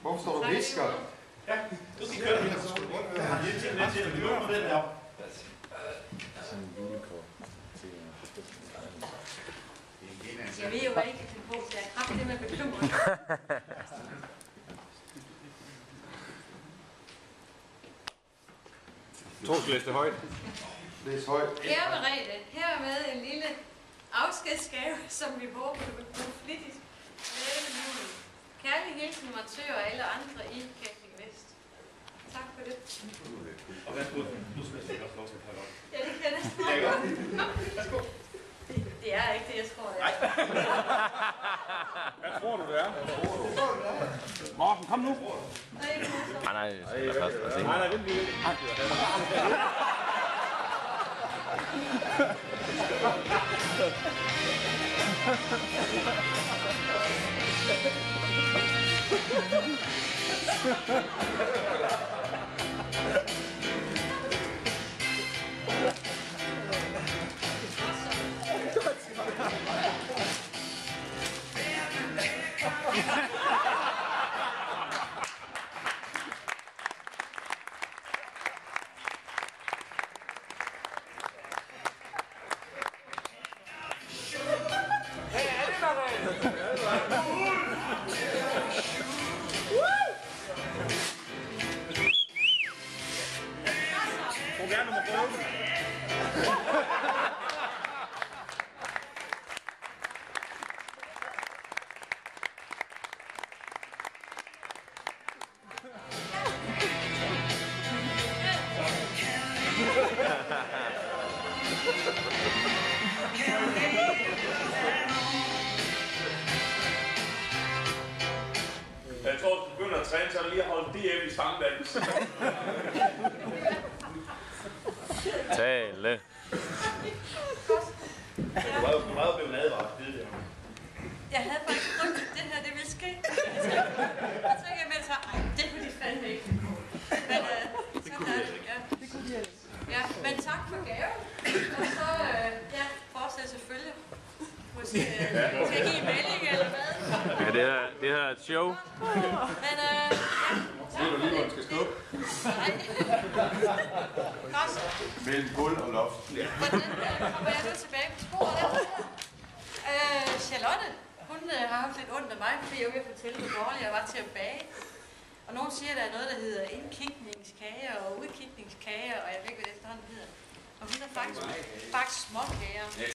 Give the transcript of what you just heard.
Hvorfor står du visker? Ja, du skal køre det. Jeg til at høre på den her. Sådan en julekort til Jeg ved jo, hvad I kan finde på, så jeg har det med bekymring. To skal læse det højt. Læs højt. Kære Merete, her er med en lille afskedsgave, som vi håber, du vil bruge flittigt. Glædelig jul. Kærlig hilsen Martør og alle andre i Camping Vest. Tak for det. Og værsgo, nu skal jeg sikkert også lov til at pakke op. Ja, det kan jeg. Det er godt. Værsgo. Det er ikke det, jeg tror, det er. Hvad tror du, det er? Morten, kom nu. Nej, Nej, vent lige. Jeg tror, du begynder at træne, så er der lige at holde DM i stangdans. Tale. Du var jo blevet advaret, det der. jeg havde faktisk frygtet, at det her det ville ske. Jeg tænkte, at så, det kunne de fandme ikke. Men sådan er det. Ja. Det kunne de ellers. Ja, men tak for gaven. Og så, ja, fortsæt selvfølgelig. Måske skal jeg give en melding eller hvad? Ja, det her er et show. Men ja, tak for det. Skal skubbe. Nej. Godt. Mellem gulv og loft. Hvordan kommer jeg nu tilbage på sporet? Charlotte, hun har haft lidt ondt af mig, fordi jeg vil fortælle, hvor dårlig jeg var til at bage. Og nogen siger, at der er noget, der hedder indkigningskager og udkigningskager, og jeg ved ikke, hvad det efterhånden hedder. Og hun har faktisk bagt småkager.